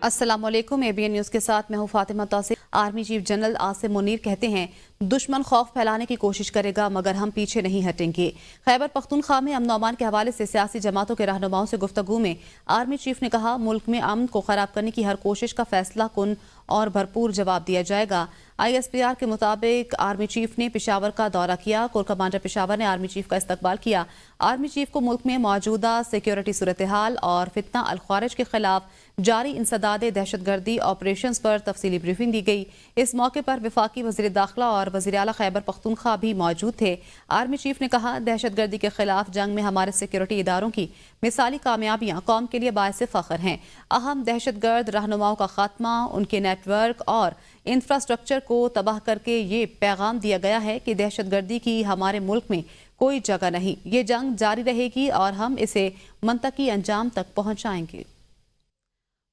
अस्सलामुअलैकुम। ABN news के साथ मैं हूं Fatima Tauseef. Army chief general Asim Munir कहते हैं, दुश्मन खौफ फैलाने की कोशिश करेगा मगर हम पीछे नहीं हटेंगे। खैबर पख्तूनख्वा में अमन अमान के हवाले से सियासी जमातों के रहनुमाओं से गुफ्तगू में आर्मी चीफ ने कहा, मुल्क में अमन को खराब करने की हर कोशिश का फैसला कुन और भरपूर जवाब दिया जाएगा। ISPR के मुताबिक आर्मी चीफ ने पेशावर का दौरा किया। कोर कमांडर पेशावर ने आर्मी चीफ का इस्तकबाल किया। आर्मी चीफ को मुल्क में मौजूदा सिक्योरिटी सूरत हाल और फितना अल ख्वारिज के खिलाफ जारी इंसदादे दहशतगर्दी ऑपरेशन पर तफसीली ब्रीफिंग दी गई। इस मौके पर वफाकी वज़ीर दाखिला और वज़ीर आला खैबर पख्तूनख्वा भी मौजूद थे। आर्मी चीफ ने कहा, दहशतगर्दी के खिलाफ जंग में हमारे सिक्योरिटी इदारों की मिसाली कामयाबियां कौम के लिए बायस फख्र हैं। अहम दहशतगर्द रहनुमाओं का खात्मा, उनके नेटवर्क और इंफ्रास्ट्रक्चर को तबाह करके ये पैगाम दिया गया है कि दहशतगर्दी की हमारे मुल्क में कोई जगह नहीं। ये जंग जारी रहेगी और हम इसे मंतकी अंजाम तक पहुंचाएंगे।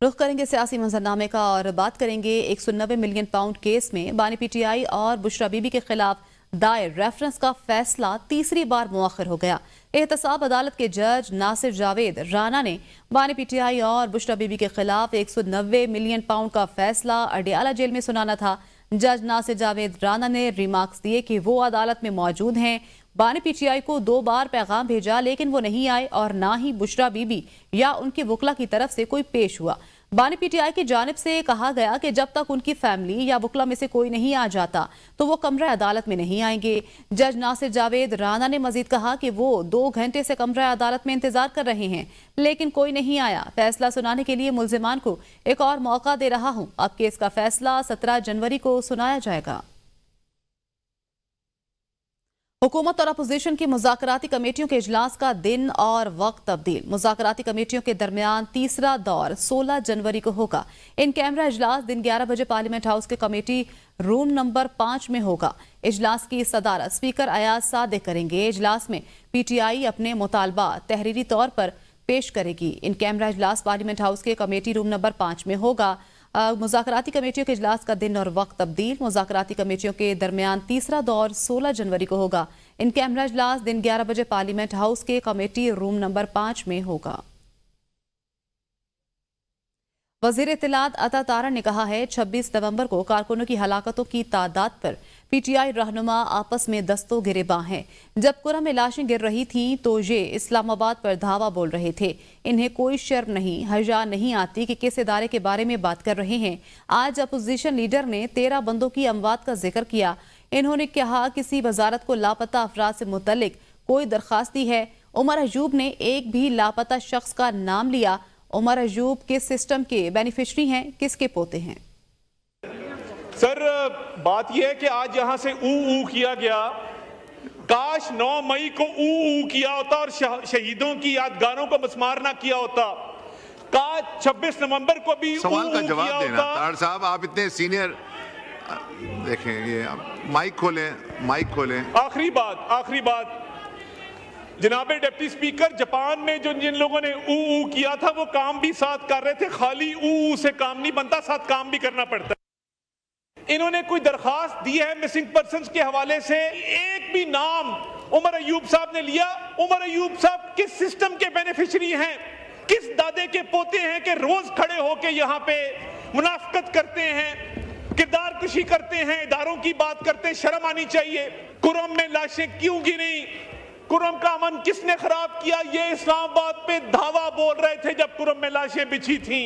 रुख करेंगे सियासी मंजरनामे का और बात करेंगे 190 मिलियन पाउंड केस में बानी PTI और बुशरा बीबी के खिलाफ दायर रेफरेंस का फैसला तीसरी बार मुअख्खर हो गया। एहतसाब अदालत के जज नासिर जावेद राना ने बानी PTI और बुशरा बीबी के खिलाफ 190 मिलियन पाउंड का फैसला अडियाला जेल में सुनाना था। जज नासिर जावेद राना ने रिमार्क्स दिए कि वो अदालत में मौजूद हैं। बानी PTI को 2 बार पैगाम भेजा लेकिन वो नहीं आए और ना ही बुशरा बीबी या उनके वकला की तरफ से कोई पेश हुआ। बानी PTI की जानिब से कहा गया कि जब तक उनकी फैमिली या वकला में से कोई नहीं आ जाता तो वो कमरा अदालत में नहीं आएंगे। जज नासिर जावेद राना ने मजीद कहा कि वो 2 घंटे से कमरा अदालत में इंतजार कर रहे हैं लेकिन कोई नहीं आया। फैसला सुनाने के लिए मुल्जिमान को एक और मौका दे रहा हूं। अब केस का फैसला 17 जनवरी को सुनाया जाएगा। हुकूमत और अपोजिशन की मुज़ाकराती कमेटियों के इजलास का दिन और वक्त तब्दील। मुज़ाकराती कमेटियों के दरमियान तीसरा दौर 16 जनवरी को होगा। इन कैमरा इजलास दिन 11 बजे पार्लियामेंट हाउस के कमेटी रूम नंबर 5 में होगा। इजलास की सदारत स्पीकर अयाज सादिक करेंगे। इजलास में PTI अपने मुतालबा तहरीरी तौर पर पेश करेगी। इन कैमरा इजलास पार्लियामेंट हाउस के कमेटी रूम नंबर 5 में होगा। मुज़ाकराती कमेटियों के इजलास का दिन और वक्त तब्दील। मुज़ाकराती कमेटियों के दरमियान तीसरा दौर 16 जनवरी को होगा। इन कैमरा इजलास दिन 11 बजे पार्लियामेंट हाउस के कमेटी रूम नंबर 5 में होगा। वज़ीर इत्तलात अता तारण ने कहा है, 26 नवंबर को कारकुनों की हलाकतों की तादाद पर PTI रहनुमा आपस में दस्तों गिरेबां हैं। जब कुरम में लाशें गिर रही थीं तो ये इस्लामाबाद पर धावा बोल रहे थे। इन्हें कोई शर्म नहीं, हया नहीं आती कि किस इदारे के बारे में बात कर रहे हैं। आज अपोजिशन लीडर ने 13 बंदों की अमवात का जिक्र किया। इन्होंने कहा, किसी वजारत को लापता अफराद से मुतल्लिक कोई दरखास्त दी है। उमर अयूब ने एक भी लापता शख्स का नाम लिया। उमर अयूब किस सिस्टम के बेनिफिशरी हैं, किसके पोते हैं? सर, बात यह है कि आज यहां से ऊ किया गया। काश 9 मई को ऊ किया होता और शहीदों की यादगारों को मस्मार ना किया होता। काश 26 नवंबर को भी सवाल का जवाब देना। ताड़ साहब, आप इतने सीनियर, देखें ये माइक खोलें। आखिरी बात जनाबे डिप्टी स्पीकर, जापान में जो जिन लोगों ने ऊ किया था वो काम भी साथ कर रहे थे। खाली ऊ से काम नहीं बनता, साथ काम भी करना पड़ता है। इन्होंने कोई दरखास्त दी है मिसिंग पर्संस के हवाले से, एक भी नाम उमर अयूब साहब ने लिया? उमर अयूब साहब किस सिस्टम के बेनिफिशरी हैं, किस दादे के पोते हैं कि रोज खड़े होके यहाँ पे मुनाफकत करते हैं, किरदार कुशी करते हैं, इदारों की बात करते हैं? शर्म आनी चाहिए। कुरम में लाशें क्यों गिरी? कुरम का अमन किसने खराब किया? ये इस्लामाबाद पे धावा बोल रहे थे जब कुरम में लाशें बिछी थीं।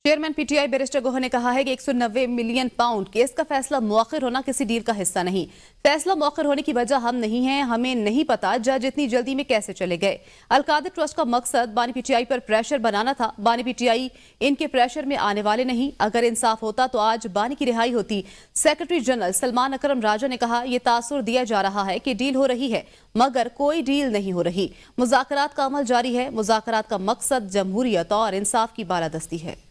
चेयरमैन PTI बैरिस्टर गोहर ने कहा है कि 190 मिलियन पाउंड केस का फैसला मुअख्खर होना किसी डील का हिस्सा नहीं। फैसला मुअख्खर होने की वजह हम नहीं हैं। हमें नहीं पता जज इतनी जल्दी में कैसे चले गए। अलकादिर ट्रस्ट का मकसद बानी PTI पर प्रेशर बनाना था। बानी PTI इनके प्रेशर में आने वाले नहीं। अगर इंसाफ होता तो आज बानी की रिहाई होती। सेक्रेटरी जनरल सलमान अकरम राजा ने कहा, यह तासुर दिया जा रहा है कि डील हो रही है मगर कोई डील नहीं हो रही। मुज़ाकरात का अमल जारी है। मुज़ाकरात का मकसद जमहूरियत और इंसाफ की बालादस्ती है।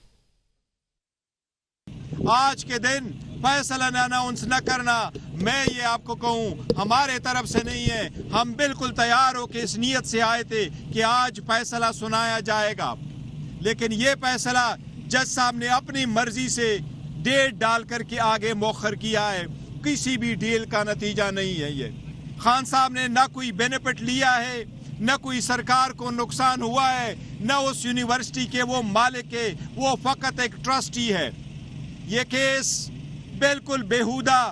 आज के दिन फैसला अनाउंस न करना, मैं ये आपको कहूँ, हमारे तरफ से नहीं है। हम बिल्कुल तैयार हो के इस नीयत से आए थे कि आज फैसला सुनाया जाएगा, लेकिन ये फैसला जज साहब ने अपनी मर्जी से डेट डाल करके आगे मौखर किया है। किसी भी डील का नतीजा नहीं है। ये खान साहब ने ना कोई बेनिफिट लिया है, न कोई सरकार को नुकसान हुआ है, न उस यूनिवर्सिटी के वो मालिक है, वो फकत एक ट्रस्टी है। ये केस बिल्कुल बेहुदा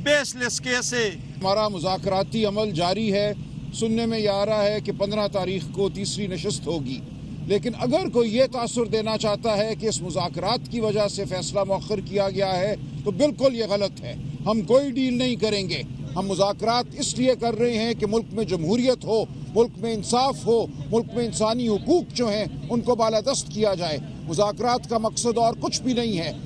बेसलेस केस है। हमारा मुज़ाकराती अमल जारी है। सुनने में यह आ रहा है कि 15 तारीख को तीसरी नशस्त होगी, लेकिन अगर कोई ये तासुर देना चाहता है कि इस मुज़ाकरात की वजह से फैसला मौखर किया गया है तो बिल्कुल ये गलत है। हम कोई डील नहीं करेंगे। हम मुज़ाकरात इसलिए कर रहे हैं कि मुल्क में जमहूरियत हो, मुल्क में इंसाफ हो, मुल्क में इंसानी हुकूक जो हैं उनको बालादस्त किया जाए। मुज़ाकरात का मकसद और कुछ भी नहीं है।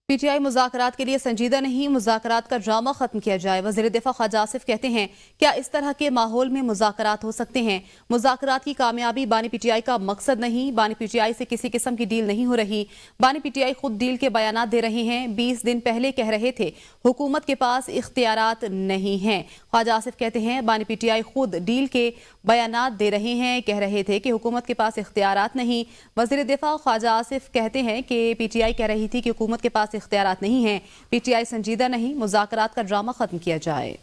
पीटीआई मुज़ाकरात के लिए संजीदा नहीं, मुज़ाकरात का ड्रामा खत्म किया जाए। वज़ीर दिफा ख्वाजा आसिफ कहते हैं, क्या इस तरह के माहौल में मुज़ाकरात हो सकते हैं? मुज़ाकरात की कामयाबी बानी पीटीआई का मकसद नहीं। बानी पीटीआई से किसी किस्म की डील नहीं हो रही। बानी पीटीआई खुद डील के बयानात दे रहे हैं। 20 दिन पहले कह रहे थे हुकूमत के पास इख्तियारात नहीं हैं। ख्वाजा आसिफ कहते हैं, बानी पीटीआई खुद डील के बयानात दे रहे हैं, कह रहे थे कि हुकूमत के पास इख्तियारात नहीं। वज़ीर दिफा ख्वाजा आसिफ कहते हैं कि पीटीआई कह रही थी कि हुकूमत के पास इख्तियारात नहीं है। पीटीआई संजीदा नहीं, मुज़ाकरात का ड्रामा खत्म किया जाए।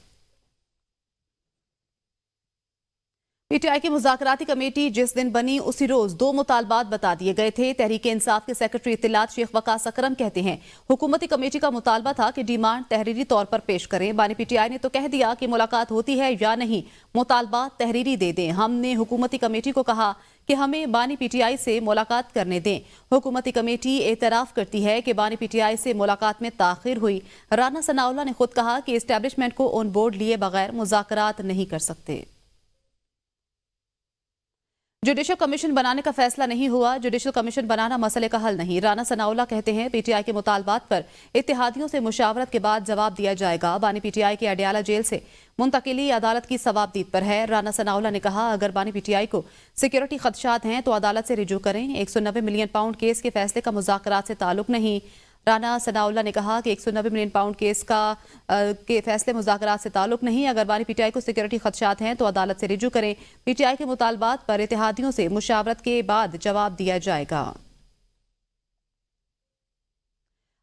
पीटीआई की मुज़ाकराती कमेटी जिस दिन बनी उसी रोज 2 मुतालबात बता दिए गए थे। तहरीक इंसाफ के सेक्रेटरी इत्तलात शेख वकास अकरम कहते हैं, हुकूमती कमेटी का मुतालबा था कि डिमांड तहरीरी तौर पर पेश करें। बानी पीटीआई ने तो कह दिया कि मुलाकात होती है या नहीं, मुतालबा तहरीरी दे दें। हमने हुकूमती कमेटी को कहा कि हमें बानी पीटीआई से मुलाकात करने दें। हुकूमती कमेटी एतराफ़ करती है कि बानी पीटीआई से मुलाकात में ताख़िर हुई। राना सनाउल्लाह ने खुद कहा कि इस्टेब्लिशमेंट को ऑन बोर्ड लिए बगैर मुज़ाकरात नहीं कर सकते। जुडिशल कमीशन बनाने का फैसला नहीं हुआ। जुडिशल कमीशन बनाना मसले का हल नहीं। राना सनाउल्लाह कहते हैं, पीटीआई के मुतालबात पर इत्तेहादियों से मुशावरत के बाद जवाब दिया जाएगा। बानी पीटीआई के अडियाला जेल से मुंतकिली अदालत की सवाबदीद पर है। राना सनाउल्लाह ने कहा, अगर बानी पीटीआई को सिक्योरिटी खदशात हैं तो अदालत से रिजू करें। 190 मिलियन पाउंड केस के फैसले का मुज़ाकरात से ताल्लुक नहीं। राना सनाउल्लाह ने कहा कि 190 मिलियन पाउंड केस के फैसले मुज़ाकरात से ताल्लुक नहीं। अगर बानी पीटीआई को सिक्योरिटी खदशात हैं तो अदालत से रिजू करें। पीटीआई के मुतालबात पर इत्तेहादियों से मुशावरत के बाद जवाब दिया जाएगा।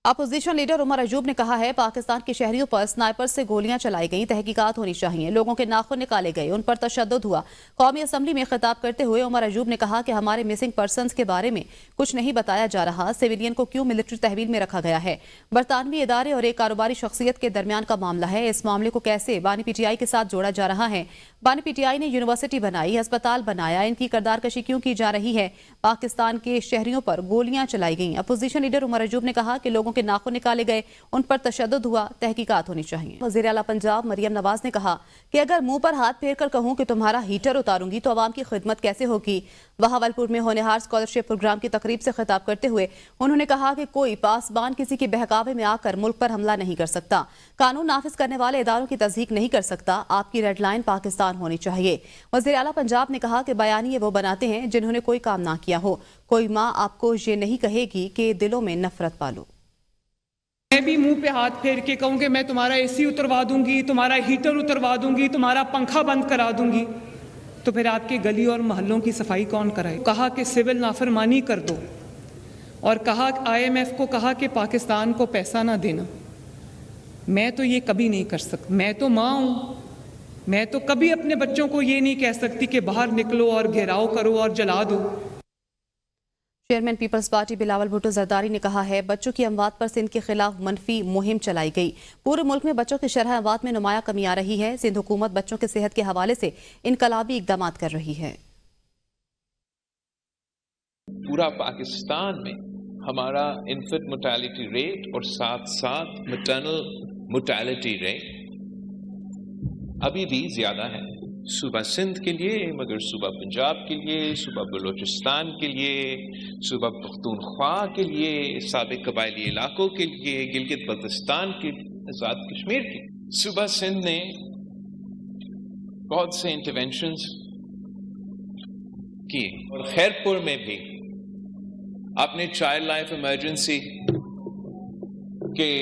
अपोजिशन लीडर उमर अयूब ने कहा है, पाकिस्तान के शहरियों पर स्नाइपर से गोलियां चलाई गई, तहकीकात होनी चाहिए। लोगों के नाखून निकाले गए, उन पर तशद्दुद हुआ। कौमी असम्बली में खिताब करते हुए उमर अयूब ने कहा कि हमारे मिसिंग पर्सनस के बारे में कुछ नहीं बताया जा रहा। सिविलियन को क्यों मिलिट्री तहवील में रखा गया है? बरतानवी इदारे और एक कारोबारी शख्सियत के दरमियान का मामला है। इस मामले को कैसे बानी पीटीआई के साथ जोड़ा जा रहा है? बानी पीटीआई ने यूनिवर्सिटी बनाई, अस्पताल बनाया, इनकी किरदारकशी क्यों की जा रही है? पाकिस्तान के शहरियों पर गोलियां चलाई गई। अपोजिशन लीडर उमर अयूब ने कहा कि लोगों के नाखून निकाले गए, उन पर तशद्दुद हुआ, तहकीकात होनी चाहिए। वज़ीर आला पंजाब मरियम नवाज ने कहा कि अगर मुंह पर हाथ फेर कर कहूं कि तुम्हारा हीटर उतारूंगी तो अवाम की खिदमत कैसे होगी? बहावलपुर में होनहार स्कॉलरशिप प्रोग्राम की तकरीब से खिताब करते हुए उन्होंने कहा कि कोई पासबान किसी के बहकावे में आकर मुल्क पर हमला नहीं कर सकता, कानून नाफिज करने वाले इदारों की तस्दीक नहीं कर सकता। आपकी रेड लाइन पाकिस्तान होनी चाहिए। वज़ीर आला पंजाब ने कहा कि बयानिए वो बनाते हैं जिन्होंने कोई काम ना किया हो। कोई माँ आपको ये नहीं कहेगी कि दिलों में नफरत पालो। मैं भी मुंह पे हाथ फेर के कहूँ कि मैं तुम्हारा एसी उतरवा दूंगी, तुम्हारा हीटर उतरवा दूंगी, तुम्हारा पंखा बंद करा दूंगी, तो फिर आपके गली और मोहल्लों की सफाई कौन कराए? कहा कि सिविल नाफरमानी कर दो और कहा IMF को कहा कि पाकिस्तान को पैसा ना देना। मैं तो ये कभी नहीं कर सकती। मैं तो माँ हूँ, मैं तो कभी अपने बच्चों को ये नहीं कह सकती कि बाहर निकलो और घेराव करो और जला दो। चेयरमैन पीपल्स पार्टी बिलावल भुट्टो जरदारी ने कहा है, बच्चों की अमवात पर सिंध के खिलाफ मनफी मुहिम चलाई गई। पूरे मुल्क में बच्चों की शरह अमवात में नुमाया कमी आ रही है। सिंध हुकूमत बच्चों की सेहत के हवाले से इनकलाबी इकदाम कर रही है। पूरा पाकिस्तान में हमारा इन्फेंट मोर्टेलिटी रेट और साथ साथ मैटरनल मोर्टेलिटी रेट अभी भी ज्यादा है। सूबा सिंध के लिए, मगर सूबा पंजाब के लिए, सूबा बलोचिस्तान के लिए, सूबा पख्तूनख्वा के लिए, साबिक कबायली इलाकों के लिए, गिलगित बल्तिस्तान के, आजाद कश्मीर के। सूबा सिंध ने बहुत से इंटरवेंशंस किए और खैरपुर में भी अपने चाइल्ड लाइफ इमरजेंसी के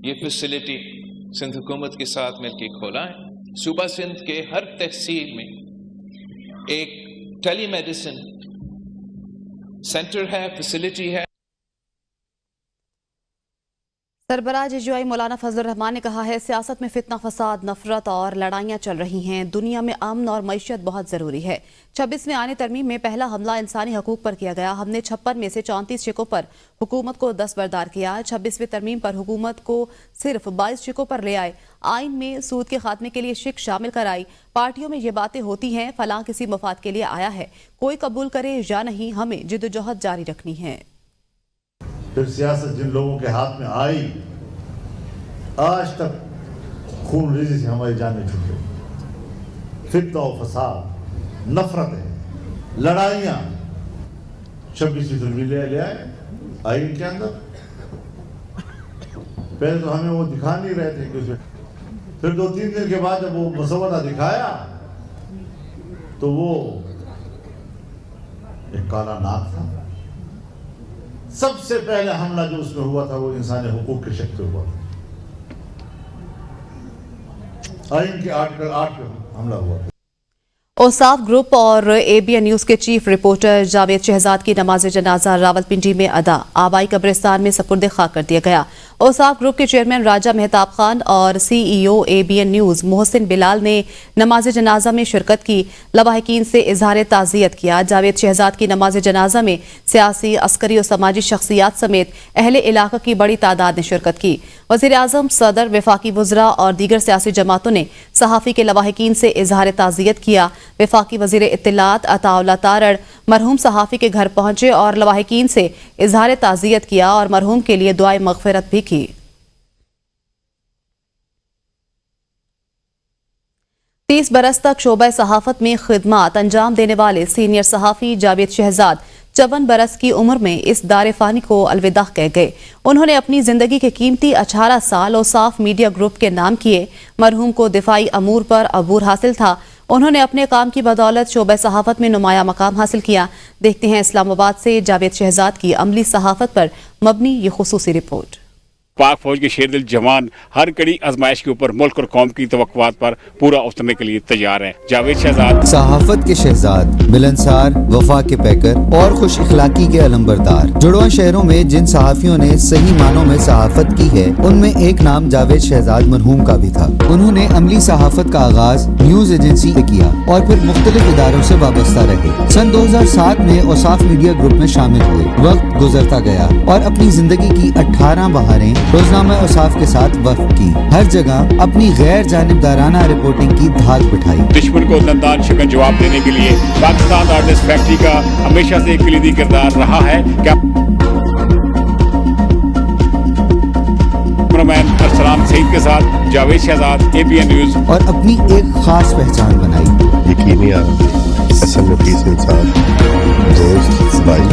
ये फैसिलिटी सिंध हुकूमत के साथ मिलकर खोला है। सूबा सिंध के हर तहसील में एक टेलीमेडिसिन सेंटर है, फैसिलिटी है। सरबराह JJI मौलाना फजल रहमान ने कहा है, सियासत में फितना फसाद, नफरत और लड़ाइयाँ चल रही हैं। दुनिया में अमन और मईशत बहुत ज़रूरी है। 26वें आने तरमीम में पहला हमला इंसानी हकूक पर किया गया। हमने 56 में से 34 शिकों पर हुकूमत को दस्तबरदार किया। 26वें तरमीम पर हुकूमत को सिर्फ 22 शिकों पर ले आए। आइन में सूद के खात्मे के लिए शिक शामिल कराई। पार्टियों में ये बातें होती हैं, फलां किसी मफाद के लिए आया है, कोई कबूल करे या नहीं, हमें जिद्दोजहद जारी रखनी है। फिर सियासत जिन लोगों के हाथ में आई, आज तक खून रेजी से हमारी जानें छूट गई। फितना और फसाद, नफरतें, लड़ाइयाँ 26वीं तरमीम ले आए आइन के अंदर। पहले तो हमें वो दिखा नहीं रहे थे कि फिर 2-3 दिन के बाद जब वो मसवदा दिखाया तो वो एक काला नाग था। सबसे पहले हमला जो उसमें हुआ था वो इंसानी हुकूक के शक पे हुआ था। आइन के आर्टिकल 8 पे हमला हुआ। औसाफ ग्रुप और ABN न्यूज के चीफ रिपोर्टर जावेद शहजाद की नमाज जनाजा रावलपिंडी में अदा आबाई कब्रिस्तान में सपुर्द खाक कर दिया गया। औसाफ ग्रुप के चेयरमैन राजा मेहताब खान और CEO ABN news Mohsin Bilal ने नमाज जनाजा में शिरकत की। लवाहिकीन से इजहार ताज़ियत किया। जावेद शहजाद की नमाज जनाजा में सियासी, अस्करी और समाजी शख्सियात समेत अहले इलाका की बड़ी तादाद ने शिरकत की। वज़ीर आज़म, सदर, वफाकी वज़रा और दीगर सियासी जमातों ने सहाफ़ी के लवाहिकीन से इजहार ताज़ियत किया। वफाकी वज़ीर इत्तलात अताउल्लाह तारड़ मरहूम सहाफ़ी के घर पहुंचे और लवाहिकीन से इजहार ताज़ियत किया और मरहूम के लिए दुआए मग़फ़िरत भी की। 30 बरस तक शोबा सहाफ़त में खिदमत अंजाम देने वाले सीनियर सहाफ़ी जावेद शहजाद 54 बरस की उम्र में इस दारे फानी को अलविदा कह गए। उन्होंने अपनी जिंदगी के कीमती 18 साल औसाफ मीडिया ग्रुप के नाम किए। मरहूम को दिफाई अमूर पर अबूर हासिल था। उन्होंने अपने काम की बदौलत शोबा सहाफ़त में नुमाया मकाम हासिल किया। देखते हैं इस्लामाबाद से जावेद शहजाद की अमली सहाफ़त पर मबनी ये खुसूसी रिपोर्ट। पाक फौज के शेर दिल जवान हर कड़ी आजमाइश के ऊपर मुल्क और कौम की तवक्कुआत पर पूरा उतरने के लिए तैयार हैं। जावेद शहजाद सहाफत के शहजाद, मिलनसार, वफा के पैकर और खुश इखलाकी के अलंबरदार। जुड़वा शहरों में जिन सहाफियों ने सही मानों में सहाफत की है, उनमें एक नाम जावेद शहजाद मरहूम का भी था। उन्होंने अमली सहाफत का आगाज न्यूज एजेंसी से किया और फिर मुख्तलिफ इदारों से वाबस्ता रहे। सन 2007 में औसाफ मीडिया ग्रुप में शामिल हुए। वक्त गुजरता गया और अपनी जिंदगी की 18 बहारें रोजनामा औसाफ के साथ वक्त की। हर जगह अपनी गैर जानिबदाराना रिपोर्टिंग की धाक बिठाई। दुश्मन को दंदान शिकन जवाब देने के लिए पाकिस्तान आर्टिस्ट फैक्ट्री का हमेशा से एक कलीदी किरदार रहा है। कैमरामैन अरसलान सईद के साथ जावेद शहजाद, ABN न्यूज। और अपनी एक खास पहचान बनाई। यकीन असल में पीस इंसान दोस्त भाई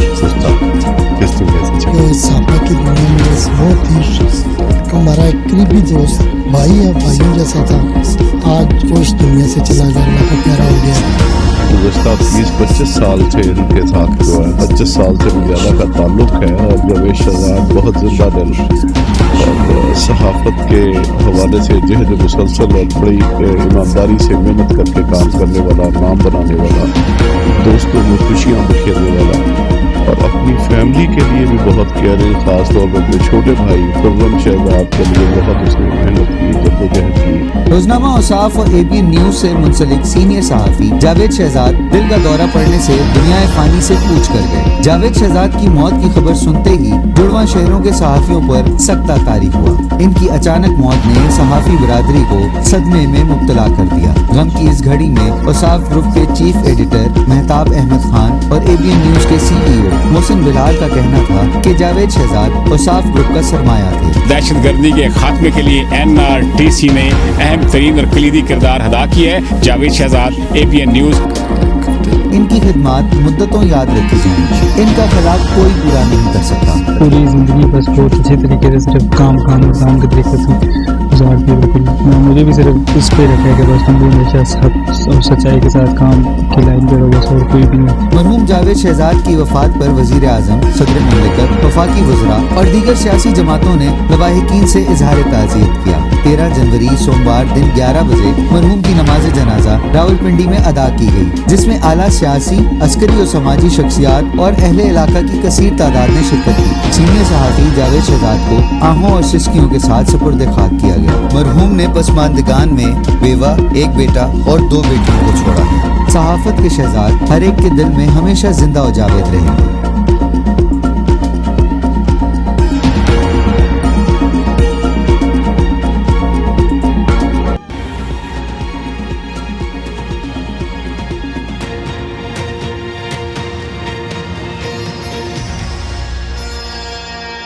साहबा की दुनिया में बहुत ही हमारा एक करीबी दोस्त भाई या भाइयों जैसा था। आज वो इस दुनिया से चला गया, अल्लाह का प्यारा हो गया। गुज़श्ता 20-25 साल से इनके साथ हुआ है। 25 साल से ज़्यादा का ताल्लुक है और जावेद शहजाद बहुत जिंदा दिल और सहाफत के हवाले से जहद मुसलसल और बड़ी ईमानदारी से मेहनत करके काम करने वाला, नाम बनाने वाला, दोस्तों में खुशियाँ बिखेरने वाला और अपनी फैमिली के लिए भी बहुत केयरिंग, खास तौर पर अपने छोटे भाई फजल शहजाद के लिए बहुत उसने मेहनत की, जद्दोजहद की। रोजनामा औसाफ और ABN न्यूज से मुंसलिक सीनियर सहाफी जावेद शहजाद दिल का दौरा पड़ने से दुनिया फानी से कूच कर गए। जावेद शहजाद की मौत की खबर सुनते ही जुड़वा शहरों के सहाफियों पर सख्ता तारी हुआ। इनकी अचानक मौत ने सहाफी बिरादरी को सदमे में मुब्तला कर दिया। गम की इस घड़ी में औसाफ ग्रुप के चीफ एडिटर मेहताब अहमद खान और ABN न्यूज के CEO मोहसिन बिलाल का कहना था कि जावेद शहजाद औसाफ ग्रुप का सरमाया थे। दहशतगर्दी के खात्मे के लिए NRTC ने अहम तरीन और कलीदी किरदार अदा किया है। Javed Shahzad, ABN news. इनकी खिदमत मुद्दतों याद रखी जाएंगी। इनका खिलाफ कोई बुरा नहीं कर सकता। पूरी जिंदगी बस बहुत अच्छे तरीके से सिर्फ काम के तरीके से गुजार दिए बिल्कुल। मुझे भी सिर्फ इस पे रखा है कि बस तुम भी हमेशा सच्चाई के साथ काम की लाइन पे रहो, बस और कोई भी नहीं। मरहूम जावेद शहजाद की वफात पर वजीर आजम, सदर मुमलिकत, वफाकी वज़रा और दीगर सियासी जमातों ने लवाहिकीन से इजहार ताज़ियत किया। 13 जनवरी सोमवार दिन 11 बजे मरहूम की नमाज जनाजा रावलपिंडी में अदा की गई, जिसमें आला सियासी, अस्करी और समाजी शख्सियात और अहले इलाका की कसीर तादाद ने शिरकत की। सीनियर सहाफ़ी जावेद शहजाद को आहों और सिसकियों के साथ सुपुर्द खाक किया गया। मरहूम ने पसमानदगान में बेवा, एक बेटा और 2 बेटियों को छोड़ा है। सहाफत के शहजाद हर एक के दिल में हमेशा जिंदा और जावेद रहेंगे।